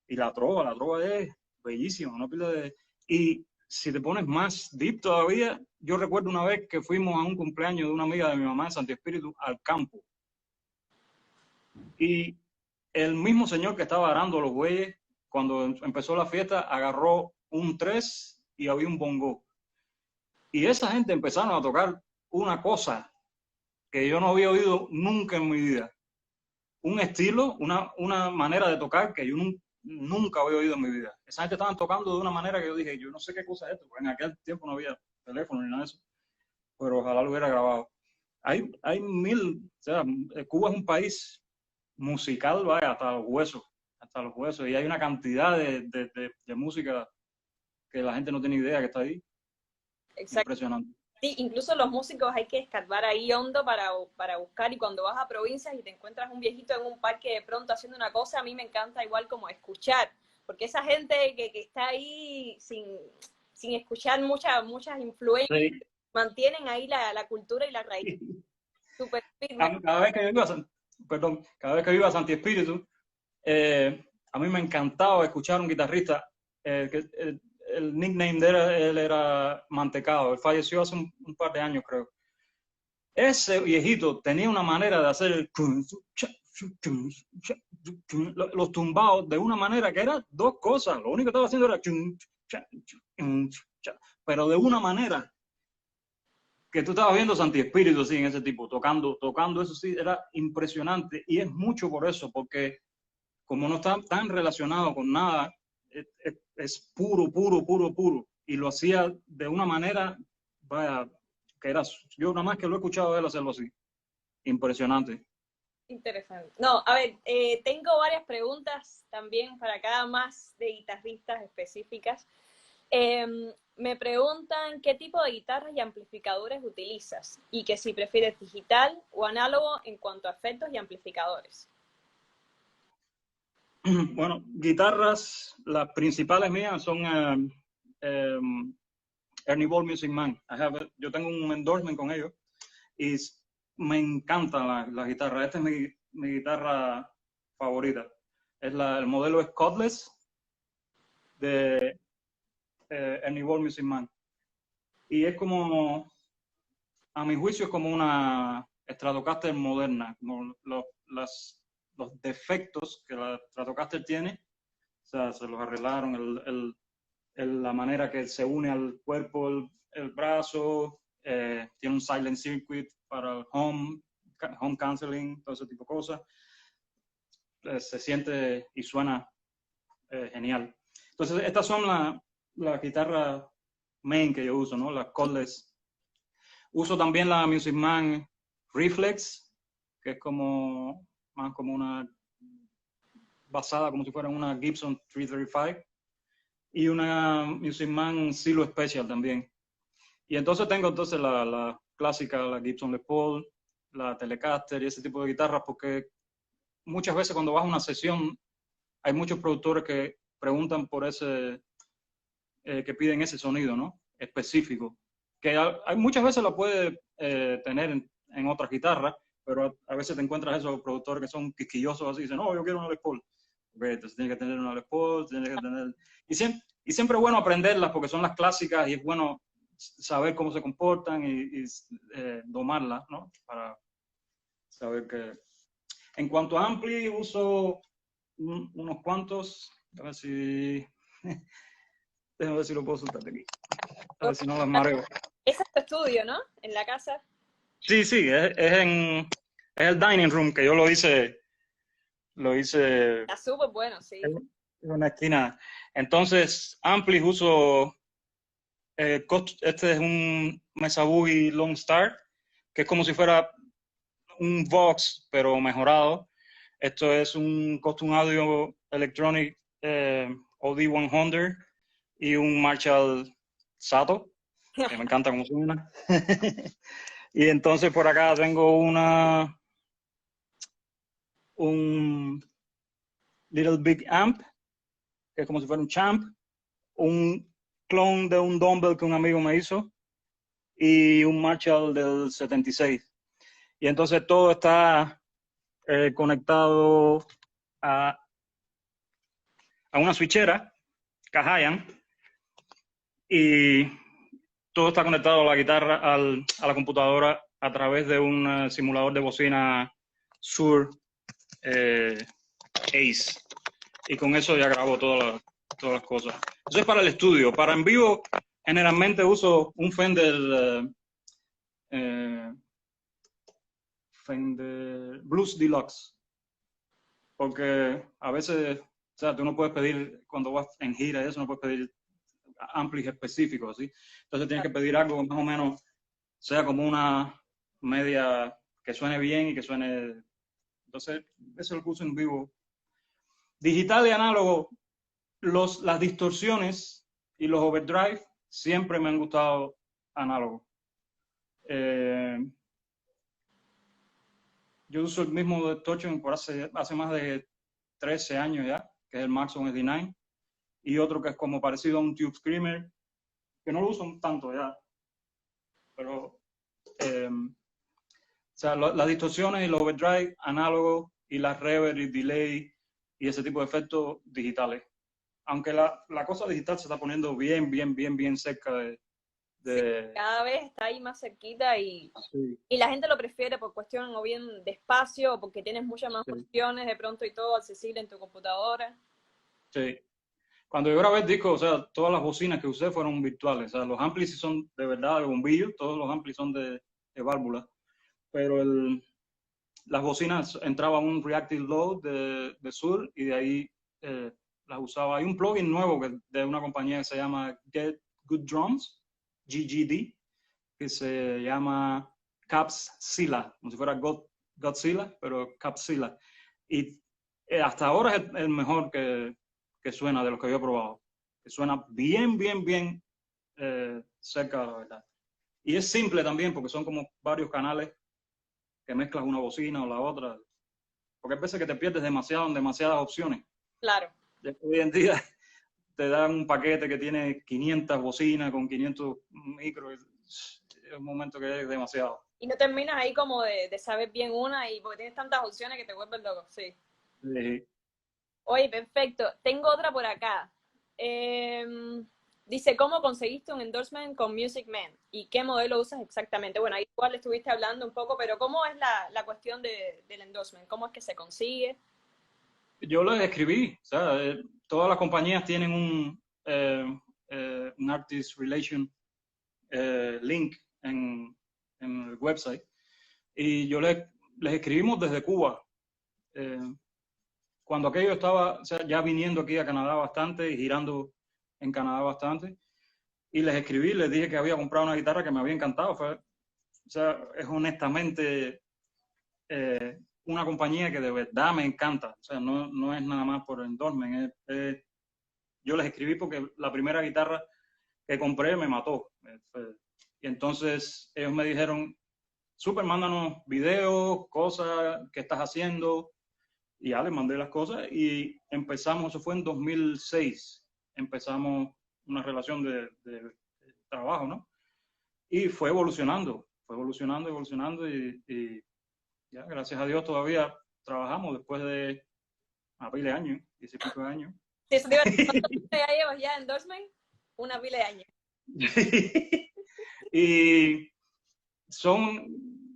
Y la trova es bellísima, no pila de... Y si te pones más deep todavía, yo recuerdo una vez que fuimos a un cumpleaños de una amiga de mi mamá en Santi Espíritu al campo. Y el mismo señor que estaba arando los bueyes, cuando empezó la fiesta, agarró un 3 y había un bongo. Y esa gente empezaron a tocar una cosa que yo no había oído nunca en mi vida. Un estilo, una manera de tocar que yo nunca había oído en mi vida. Esa gente estaba tocando de una manera que yo dije, yo no sé qué cosa es esto, porque en aquel tiempo no había teléfono ni nada de eso, pero ojalá lo hubiera grabado. Hay mil, o sea, Cuba es un país musical, vaya, hasta los huesos, y hay una cantidad de música que la gente no tiene idea que está ahí. Exacto. Impresionante. Sí, incluso los músicos hay que escarbar ahí hondo para buscar, y cuando vas a provincias y te encuentras un viejito en un parque de pronto haciendo una cosa, a mí me encanta igual como escuchar, porque esa gente que está ahí sin escuchar muchas influencias, Sí. mantienen ahí la cultura y la raíz súper firme. Cada vez que yo iba cada vez que iba a Santi Espíritu, a mí me encantaba escuchar un guitarrista, el nickname de él era Mantecado, él falleció hace un par de años, creo. Ese viejito tenía una manera de hacer los tumbados de una manera que era dos cosas, lo único que estaba haciendo era pero de una manera que tú estabas viendo Santi Espíritu, así, en ese tipo, tocando eso, sí, era impresionante, y es mucho por eso, porque como no está tan relacionado con nada, es puro, puro, puro, puro, y lo hacía de una manera, vaya, que era, yo nada más que lo he escuchado a él hacerlo así, impresionante. Interesante. No, a ver, tengo varias preguntas también para cada más de guitarristas específicas. Me preguntan qué tipo de guitarras y amplificadores utilizas y que si prefieres digital o análogo en cuanto a efectos y amplificadores. Bueno, guitarras, las principales mías son Ernie Ball Music Man. Yo tengo un endorsement con ellos y me encantan las guitarras. Esta es mi guitarra favorita. El modelo es Cordless de Ernie Ball Music Man. Y es como, a mi juicio, es como una Stratocaster moderna, como los defectos que la Stratocaster tiene, o sea, se los arreglaron, la manera que se une al cuerpo, el brazo, tiene un silent circuit para el home canceling, todo ese tipo de cosas. Se siente y suena genial. Entonces, estas son las guitarras main que yo uso, ¿no? Las cordless. Uso también la Music Man Reflex, que es como más como una basada como si fuera una Gibson 335, y una Music Man Silo Special también. Y entonces tengo la clásica, la Gibson Les Paul, la Telecaster y ese tipo de guitarras, porque muchas veces cuando vas a una sesión hay muchos productores que preguntan por que piden ese sonido, ¿no? Específico, que hay muchas veces lo puede tener en otras guitarras, pero a veces te encuentras esos productores que son quisquillosos así, dicen, no, yo quiero una Les Paul. Okay, entonces tienes que tener una Les Paul, tienes que tener... Y siempre es bueno aprenderlas porque son las clásicas y es bueno saber cómo se comportan y domarlas, ¿no? Para saber que... En cuanto a ampli, uso unos cuantos, a ver si... Déjame ver si lo puedo soltar de aquí. A ver si no las mareo. Ese es tu estudio, ¿no? En la casa. Sí, sí, es el dining room que yo lo hice Está súper bueno, sí. en una esquina. Entonces, amplis uso, este es un Mesa Boogie Long Star, que es como si fuera un Vox, pero mejorado. Esto es un Custom Audio Electronic OD100 y un Marshall Sato, que me encanta cómo suena. Y entonces por acá tengo un Little Big Amp, que es como si fuera un Champ, un clon de un dumbbell que un amigo me hizo, y un Marshall del 76. Y entonces todo está conectado a una switchera, Kahayan, y todo está conectado a la guitarra, a la computadora a través de un simulador de bocina Sur Ace. Y con eso ya grabo todas las cosas. Eso es para el estudio. Para en vivo Generalmente uso un eh, Fender Blues Deluxe, porque a veces, o sea, tú no puedes pedir, cuando vas en gira y eso, no puedes pedir amplis específicos, ¿sí? Entonces tienes que pedir algo más o menos, sea como una media que suene bien y que suene. Entonces, eso es lo que uso en vivo. Digital y análogo, las distorsiones y los overdrive siempre me han gustado análogo. Eh, yo uso el mismo distortion por hace más de 13 años ya, que es el Maxon 89, y otro que es como parecido a un Tube Screamer, que no lo uso tanto ya, pero o sea, las distorsiones y los overdrive análogos y las reverb y delay y ese tipo de efectos digitales. Aunque la cosa digital se está poniendo bien cerca Sí, de. cada vez está ahí más cerquita Sí, y la gente lo prefiere por cuestión o bien de espacio o porque tienes muchas más sí, opciones de pronto y todo accesible en tu computadora. sí. Cuando yo grabé el disco, o sea, todas las bocinas que usé fueron virtuales. O sea, los amplis sí son de verdad de bombillo, todos los amplis son de válvula. Pero las bocinas entraba un Reactive Low de Sur y de ahí las usaba. Hay un plugin nuevo de una compañía que se llama Get Good Drums, GGD, que se llama Capsila, como si fuera Godzilla, pero Capsila. Y hasta ahora es el mejor que suena de los que yo he probado. Que suena bien cerca de la verdad. Y es simple también porque son como varios canales que mezclas una bocina o la otra. Porque hay veces que te pierdes demasiado en demasiadas opciones. Claro. Hoy en día te dan un paquete que tiene 500 bocinas con 500 micros. Es un momento que es demasiado. Y no terminas ahí como de saber bien una y porque tienes tantas opciones que te vuelves loco, sí. Sí. Oye, perfecto. Tengo otra por acá. Eh, dice, ¿cómo conseguiste un endorsement con Music Man? ¿Y qué modelo usas exactamente? Bueno, ahí igual estuviste hablando un poco, pero ¿cómo es la cuestión del endorsement? ¿Cómo es que se consigue? Yo les escribí, o sea, todas las compañías tienen un Artist Relation link en el website y yo les escribimos desde Cuba. Eh, Cuando aquello estaba, o sea, ya viniendo aquí a Canadá bastante y girando en Canadá bastante, y les escribí, les dije que había comprado una guitarra que me había encantado. O sea, es honestamente una compañía que de verdad me encanta. O sea, no es nada más por el endorsement. Yo les escribí porque la primera guitarra que compré me mató. Y entonces ellos me dijeron, súper, mándanos videos, cosas que estás haciendo. Y ya les mandé las cosas y empezamos, eso fue en 2006, empezamos una relación de trabajo, ¿no? Y fue evolucionando y ya, gracias a Dios todavía trabajamos después de pila de años, 10 y pico de años. Sí, eso te iba a decir, ¿cuánto tiempo ya llevas ya endorsement? Una pila de años. Y son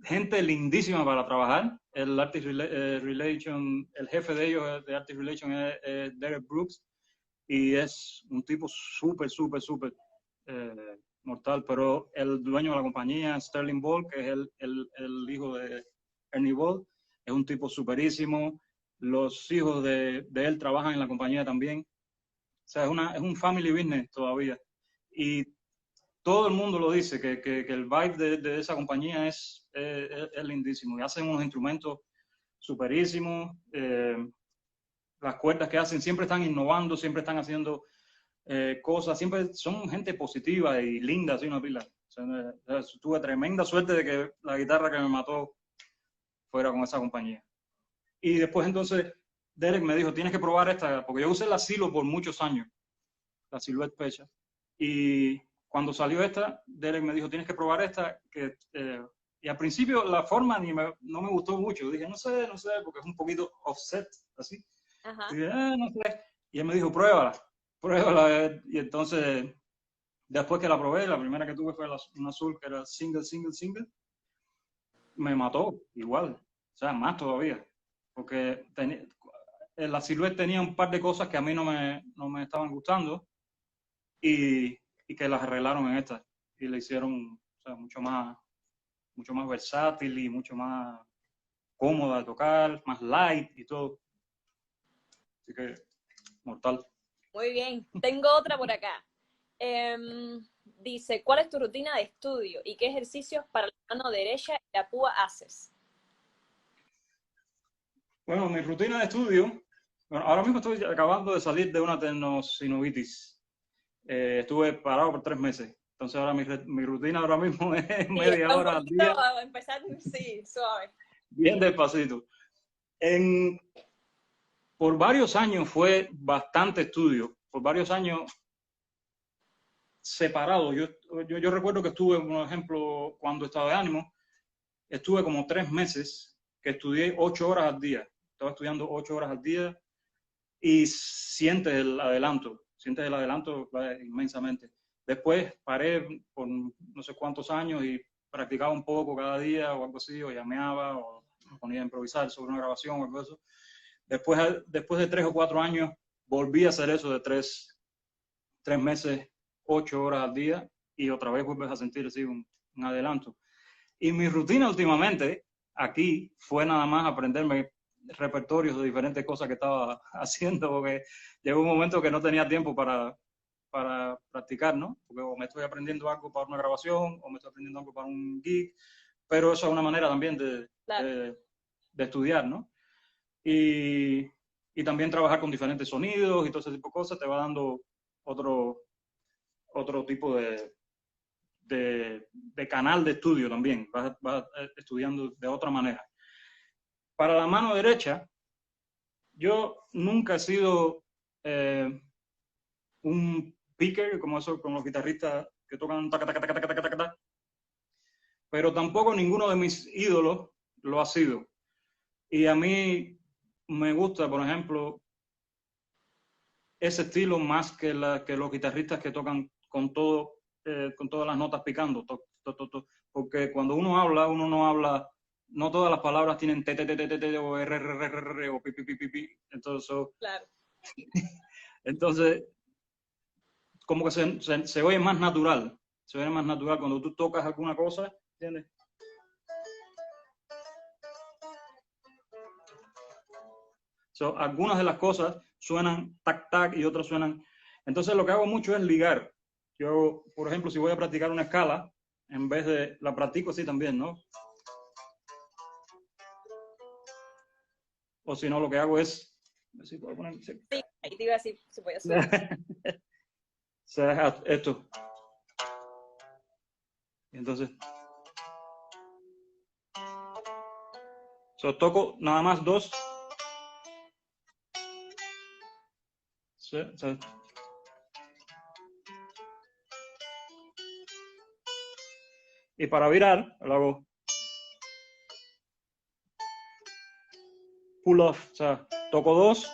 gente lindísima para trabajar. El Artist Relation, el jefe de ellos de Artist Relation es Derek Brooks y es un tipo súper mortal. Pero el dueño de la compañía, Sterling Ball, que es el hijo de Ernie Ball, es un tipo superísimo. Los hijos de él trabajan en la compañía también. O sea, es un family business todavía. Y todo el mundo lo dice, que el vibe de esa compañía es lindísimo. Y hacen unos instrumentos superísimos. Las cuerdas que hacen siempre están innovando, siempre están haciendo cosas, siempre son gente positiva y linda, así una pila. O sea, tuve tremenda suerte de que la guitarra que me mató fuera con esa compañía. Y después entonces Derek me dijo, tienes que probar esta, porque yo usé la Silo por muchos años, la Silhouette Pecha. Y cuando salió esta, Derek me dijo, tienes que probar esta, y al principio la forma no me gustó mucho. Dije, no sé, porque es un poquito offset, así. Ajá. Y dije, no sé. Y él me dijo, pruébala. Y entonces, después que la probé, la primera que tuve fue una azul que era single, me mató igual. O sea, más todavía. Porque la Silhouette tenía un par de cosas que a mí no me estaban gustando. Y y que las arreglaron en esta y le hicieron, o sea, mucho más versátil y mucho más cómoda de tocar, más light y todo. Así que, mortal. Muy bien. Tengo otra por acá. Dice, ¿cuál es tu rutina de estudio y qué ejercicios para la mano derecha y la púa haces? Bueno, mi rutina de estudio, bueno, ahora mismo estoy acabando de salir de una tendinosiduritis. Estuve parado por 3 meses. Entonces ahora mi rutina ahora mismo es Sí, media está un hora al poquito día, a empezar, sí, suave. bien despacito. En, por varios años fue bastante estudio, por varios años separado. Yo recuerdo que estuve, por ejemplo, cuando estaba de ánimo, estuve como 3 meses que estudié 8 horas al día. Estaba estudiando 8 horas al día y sientes el adelanto inmensamente. Después paré por no sé cuántos años y practicaba un poco cada día o algo así, o llameaba o me ponía a improvisar sobre una grabación o algo así. Después de 3 o 4 años volví a hacer eso de 3 meses, 8 horas al día y otra vez vuelves a sentir así un adelanto. Y mi rutina últimamente aquí fue nada más aprenderme repertorios de diferentes cosas que estaba haciendo, porque llegó un momento que no tenía tiempo para practicar, ¿no? Porque o me estoy aprendiendo algo para una grabación o me estoy aprendiendo algo para un gig, pero eso es una manera también Claro. de estudiar, ¿no? Y, y también trabajar con diferentes sonidos y todo ese tipo de cosas te va dando otro tipo de canal de estudio también, vas estudiando de otra manera. Para la mano derecha, yo nunca he sido un picker, como eso, con los guitarristas que tocan taca, taca, taca, taca, taca, taca, taca, pero tampoco ninguno de mis ídolos lo ha sido. Y a mí me gusta, por ejemplo, ese estilo más que los guitarristas que tocan con todas las notas picando. Porque cuando uno no habla, no todas las palabras tienen t, t, t, t, t, t o r, r, r, r, r, o pi, pi, pi, pi, pi. Claro. Entonces como que se oye más natural. Se oye más natural cuando tú tocas alguna cosa, ¿entiendes? Algunas de las cosas suenan tac, tac y otras suenan. Entonces lo que hago mucho es ligar. Yo, por ejemplo, si voy a practicar una escala, en vez de, la practico así también, ¿no? O si no, lo que hago es, si puedo poner, sí. Sí, ahí te iba a decir, se puede subir. O sea, esto. Y entonces, toco nada más dos. ¿Sí? Y para virar, lo hago pull off, o sea, toco dos.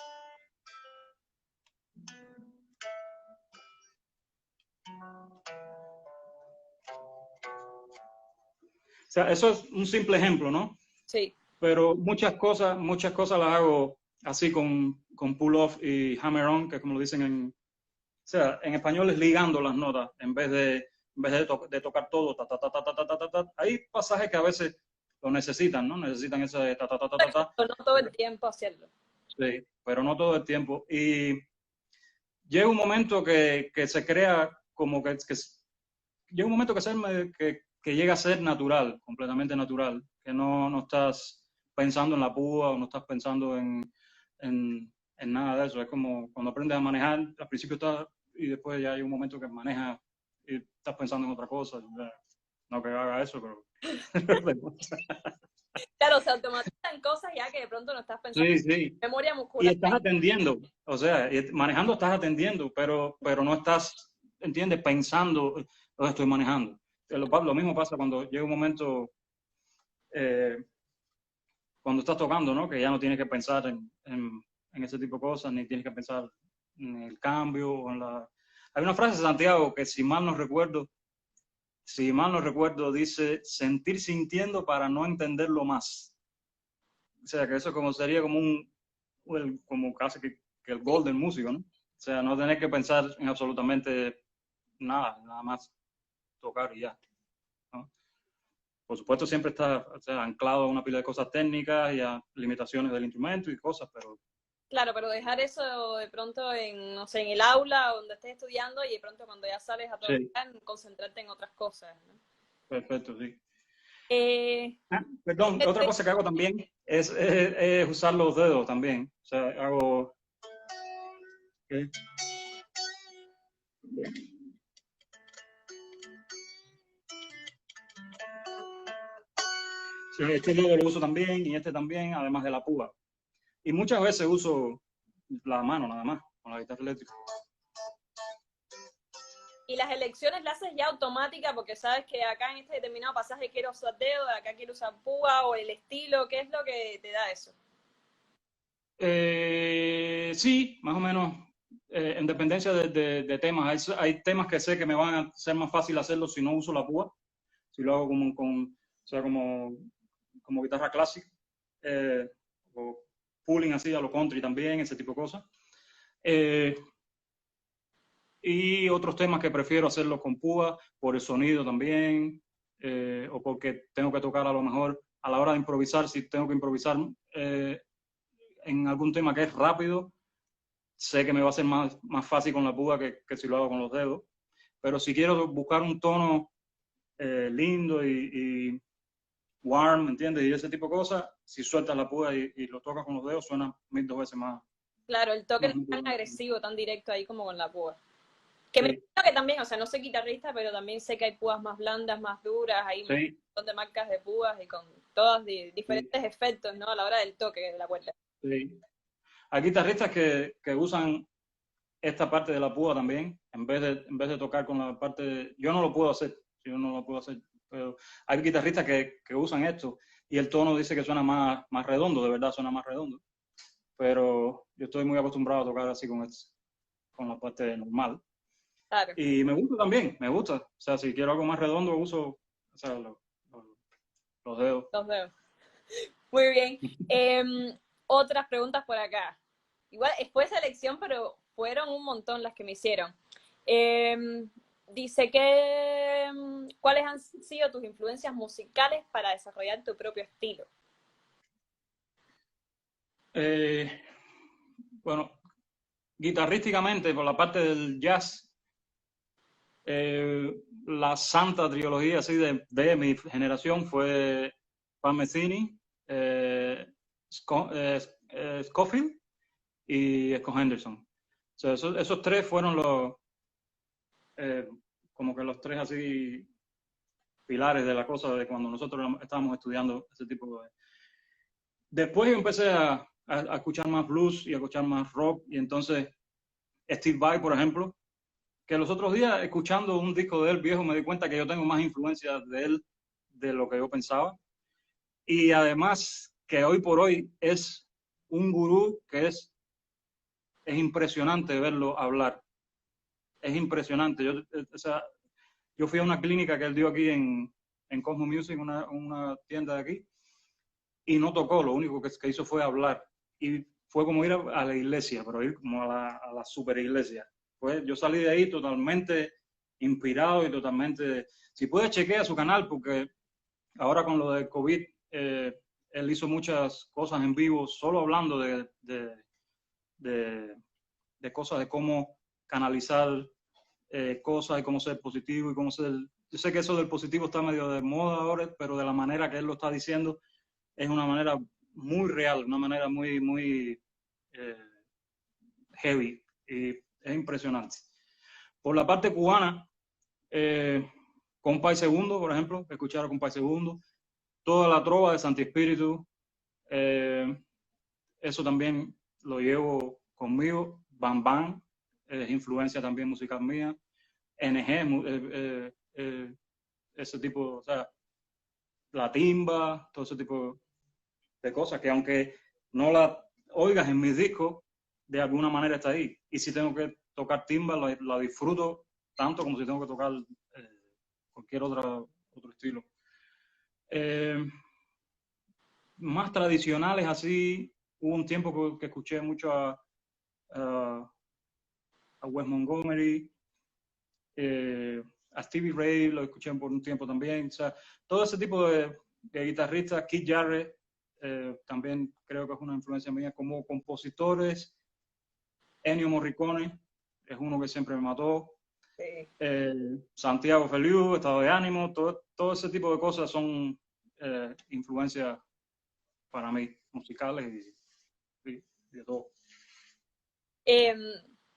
O sea, eso es un simple ejemplo, ¿no? Sí. Pero muchas cosas las hago así con pull off y hammer on, que como lo dicen o sea, en español es ligando las notas en vez de tocar todo, ta, ta, ta, ta, ta, ta, ta, ta, ta. Hay pasajes que a veces lo necesitan, ¿no? Necesitan ese ta, ta, ta, ta, ta, ta. Pero no todo el tiempo hacerlo. Sí, pero no todo el tiempo. Y llega un momento que se crea como que llega un momento que llega a ser natural, completamente natural, que no estás pensando en la púa o no estás pensando en nada de eso. Es como cuando aprendes a manejar, al principio estás y después ya hay un momento que manejas y estás pensando en otra cosa. No que haga eso, pero... Claro, se automatizan cosas ya que de pronto no estás pensando. Sí, sí. Memoria Y muscular. estás atendiendo, o sea, manejando estás atendiendo, pero no estás, ¿entiendes? Pensando, lo estoy manejando. Lo mismo pasa cuando llega un momento, eh, cuando estás tocando, ¿no? Que ya no tienes que pensar en ese tipo de cosas, ni tienes que pensar en el cambio. Hay una frase de Santiago que si mal no recuerdo, dice, sentir sintiendo para no entenderlo más. O sea, que eso sería como como casi que el gol del músico, ¿no? O sea, no tener que pensar en absolutamente nada más tocar y ya, ¿no? Por supuesto siempre está, o sea, anclado a una pila de cosas técnicas y a limitaciones del instrumento y cosas, pero... Claro, pero dejar eso de pronto en, no sé, en el aula donde estés estudiando y de pronto cuando ya sales a tocar, Sí, concentrarte en otras cosas, ¿no? perfecto, sí. Eh, Perdón, otra cosa que hago también es usar los dedos también. O sea, hago... ¿qué? Sí, este dedo lo uso también y este también, además de la púa. Y muchas veces uso la mano nada más, con la guitarra eléctrica. y las elecciones las haces ya automática porque sabes que acá en este determinado pasaje quiero usar dedo, acá quiero usar púa o el estilo, ¿qué es lo que te da eso? Sí, más o menos, en dependencia de temas. Hay temas que sé que me van a ser más fácil hacerlo si no uso la púa, si lo hago o sea, como guitarra clásica, o pulling así a lo country también, ese tipo de cosas. Eh, y otros temas que prefiero hacerlo con púa, por el sonido también, o porque tengo que tocar a lo mejor a la hora de improvisar, si tengo que improvisar en algún tema que es rápido, sé que me va a ser más fácil con la púa que si lo hago con los dedos. Pero si quiero buscar un tono lindo y warm, ¿me entiendes? Y ese tipo de cosas, si sueltas la púa y lo tocas con los dedos, suena 1000 veces más. Claro, el toque no más es tan natural. agresivo, tan directo ahí como con la púa. Que me Sí, imagino que también, o sea, no soy guitarrista, pero también sé que hay púas más blandas, más duras, hay un sí, montón de marcas de púas y con todos sí, diferentes efectos, ¿no? A la hora del toque de la cuerda. sí. Hay guitarristas que usan esta parte de la púa también, en vez de tocar con la parte yo no lo puedo hacer, yo no lo puedo hacer, pero hay guitarristas que usan esto y el tono dice que suena más redondo, de verdad suena más redondo, pero yo estoy muy acostumbrado a tocar así con la parte normal. Claro, Y me gusta también, me gusta. O sea, si quiero algo más redondo, uso, o sea, los dedos. los veo. Muy bien. Otras preguntas por acá. Igual fue selección, pero fueron un montón las que me hicieron. Dice que ¿cuáles han sido tus influencias musicales para desarrollar tu propio estilo? Eh, bueno, guitarrísticamente, por la parte del jazz, la santa trilogía así de mi generación fue Pat Metheny, eh, Scofield y Scott Henderson. O sea, esos tres fueron eh, como que los tres así pilares de la cosa de cuando nosotros estábamos estudiando ese tipo de... Después yo empecé a escuchar más blues y a escuchar más rock y entonces Steve Vai, por ejemplo, que los otros días escuchando un disco de él viejo me di cuenta que yo tengo más influencia de él de lo que yo pensaba y además que hoy por hoy es un gurú que es impresionante verlo hablar, es impresionante. O sea, yo fui a una clínica que él dio aquí en Cosmo Music, una tienda de aquí, y no tocó, lo único que hizo fue hablar. Y fue como ir a la iglesia, pero ir como a la super iglesia. Pues yo salí de ahí totalmente inspirado y totalmente... Si puedes, chequea su canal, porque ahora con lo del COVID, él hizo muchas cosas en vivo, solo hablando de, de cosas, de cómo canalizar cosas y cómo ser positivo y cómo ser... Yo sé que eso del positivo está medio de moda ahora, pero de la manera que él lo está diciendo, es una manera muy real, una manera muy eh, heavy y es impresionante. Por la parte cubana, Compay Segundo, por ejemplo, escuchar a Compay Segundo, toda la trova de Santi Espíritu, eso también lo llevo conmigo, Bam Bam, es influencia también musical mía, NG, ese tipo, o sea, la timba, todo ese tipo de cosas que aunque no la oigas en mis discos, de alguna manera está ahí. Y si tengo que tocar timba, la disfruto tanto como si tengo que tocar cualquier otro estilo. Eh, Más tradicionales así, hubo un tiempo que escuché mucho a Wes Montgomery, a Stevie Ray lo escuché por un tiempo también. O sea, todo ese tipo de guitarristas, Keith Jarrett, también creo que es una influencia mía como compositores. Ennio Morricone es uno que siempre me mató. Sí. Santiago Feliu, Estado de Ánimo, todo ese tipo de cosas son influencias para mí, musicales y de todo.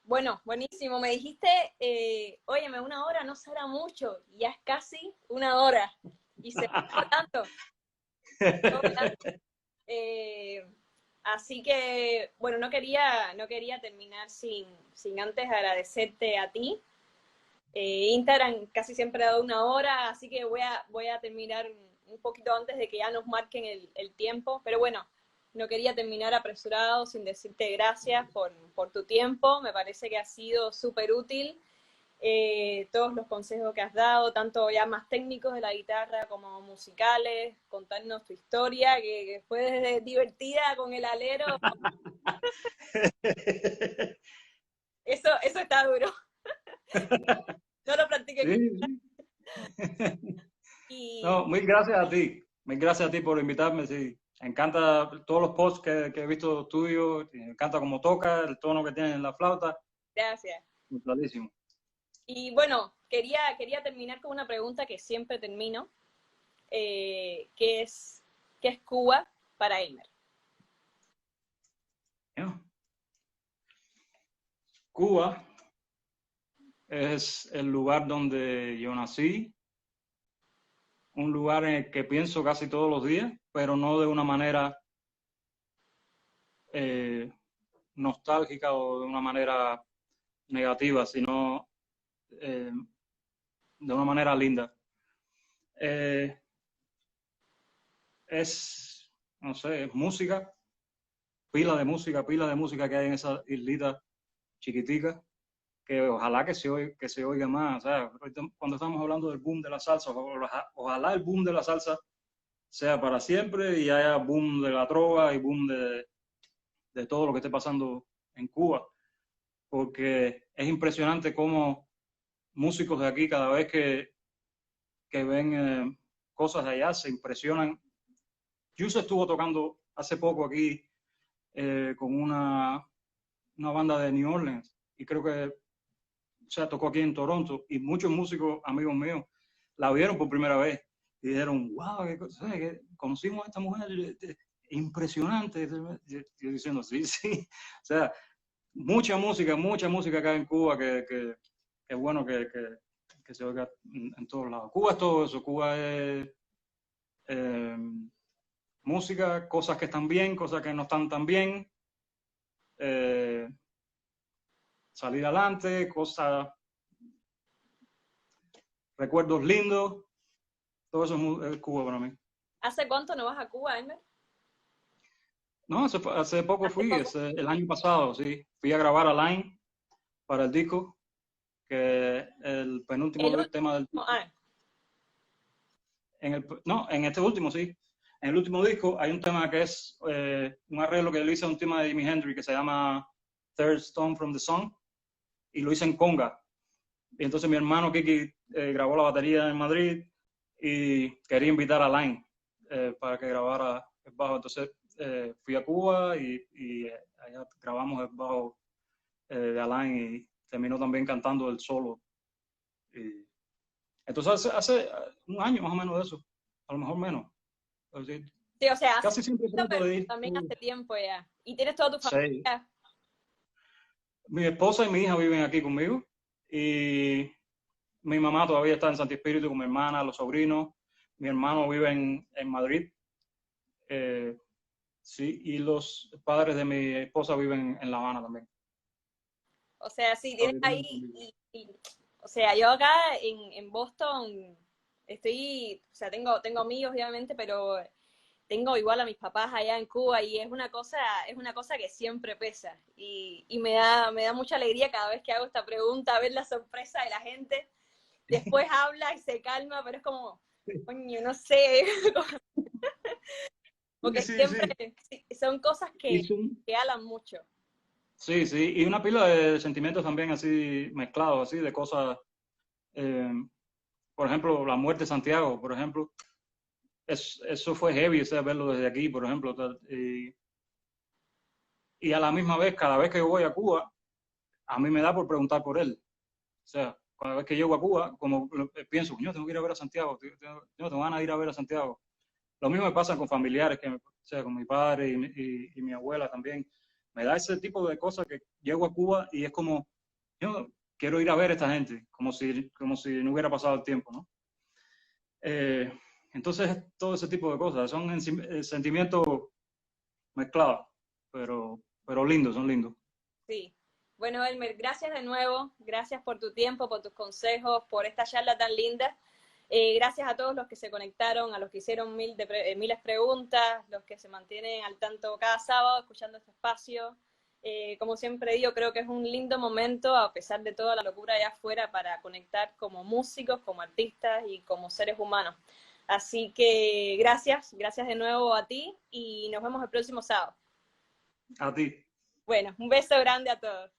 Bueno, buenísimo. Me dijiste, óyeme, 1 hora no será mucho, ya es casi 1 hora. Y se va tanto. Así que, bueno, no quería terminar sin antes agradecerte a ti. Instagram casi siempre ha dado 1 hora, así que voy a terminar un poquito antes de que ya nos marquen el tiempo. Pero bueno, no quería terminar apresurado sin decirte gracias por tu tiempo. Me parece que ha sido súper útil todos los consejos que has dado, tanto ya más técnicos de la guitarra como musicales, contarnos tu historia, que fue desde divertida con el alero. Eso está duro. No lo practiqué. Sí, sí. Y No, mil gracias a ti. Mil gracias a ti por invitarme. Sí. Me encanta todos los posts que he visto tuyos. Me encanta cómo toca, el tono que tiene en la flauta. gracias. Clarísimo. Y bueno, quería terminar con una pregunta que siempre termino, que es, ¿qué es Cuba para Elmer? Yeah. Cuba es el lugar donde yo nací, un lugar en el que pienso casi todos los días, pero no de una manera nostálgica o de una manera negativa, sino de una manera linda. Es, no sé, es música, pila de música que hay en esa islita chiquitica, que ojalá que se oiga más. O sea, cuando estamos hablando del boom de la salsa, ojalá el boom de la salsa sea para siempre y haya boom de la trova y boom de todo lo que esté pasando en Cuba, porque es impresionante cómo músicos de aquí cada vez que ven cosas de allá se impresionan. Yuse estuvo tocando hace poco aquí con una banda de New Orleans y creo que, o sea, tocó aquí en Toronto y muchos músicos, amigos míos, la vieron por primera vez y dijeron, wow, que conocimos a esta mujer, impresionante. Yo diciendo, sí, sí. O sea, mucha música acá en Cuba que es bueno que se oiga en todos lados. Cuba es todo eso, Cuba es música, cosas que están bien, cosas que no están tan bien, salir adelante, cosas, recuerdos lindos, todo eso es Cuba para mí. ¿Hace cuánto no vas a Cuba, Elmer? No, hace poco ¿Hace fui, poco? el año pasado, sí. Fui a grabar a Line para el disco, que el penúltimo El último, tema del disco. ah, No, en este último, sí. En el último disco hay un tema que es un arreglo que le hice a un tema de Jimi Hendrix que se llama Third Stone from the Sun y lo hice en conga. Y entonces mi hermano Kiki grabó la batería en Madrid y quería invitar a Line para que grabara el bajo. Entonces fui a Cuba y allá grabamos el bajo de Alain y terminó también cantando el solo. Y entonces hace un año más o menos de eso, a lo mejor menos. sí, o sea, hace Casi siempre poquito, trato pero de ir. también hace tiempo ya. ¿Y tienes toda tu Sí. familia? Mi esposa y mi hija viven aquí conmigo y mi mamá todavía está en Santi Espíritu con mi hermana, los sobrinos. Mi hermano vive en Madrid. Sí, y los padres de mi esposa viven en La Habana también. O sea, sí, tienes ahí, o sea, yo acá en Boston estoy, o sea, tengo amigos obviamente, pero tengo igual a mis papás allá en Cuba y es una cosa que siempre pesa y me da mucha alegría cada vez que hago esta pregunta, ver la sorpresa de la gente. Después habla y se calma, pero es como, coño, no sé, Sí, porque sí, siempre sí. son cosas Y que alan mucho. sí, sí, y una pila de sentimientos también así mezclados, así de cosas Eh, por ejemplo, la muerte de Santiago, por ejemplo, eso fue heavy, o sea, verlo desde aquí, por ejemplo. Y a la misma vez, cada vez que yo voy a Cuba, a mí me da por preguntar por él. O sea, cada vez que llego a Cuba, como pienso, yo tengo que ir a ver a Santiago, yo tengo ganas de ir a ver a Santiago. Lo mismo me pasa con familiares, o sea, con mi padre y mi abuela también. Me da ese tipo de cosas que llego a Cuba y es como, yo quiero ir a ver a esta gente, como si no hubiera pasado el tiempo, ¿no? Eh, entonces, todo ese tipo de cosas son sentimientos mezclados, pero lindos, son lindos. Sí. Bueno, Elmer, gracias de nuevo, gracias por tu tiempo, por tus consejos, por esta charla tan linda. Gracias a todos los que se conectaron, a los que hicieron miles preguntas, los que se mantienen al tanto cada sábado escuchando este espacio. Como siempre digo, creo que es un lindo momento, a pesar de toda la locura allá afuera, para conectar como músicos, como artistas y como seres humanos. Así que gracias de nuevo a ti y nos vemos el próximo sábado. A ti. Bueno, un beso grande a todos.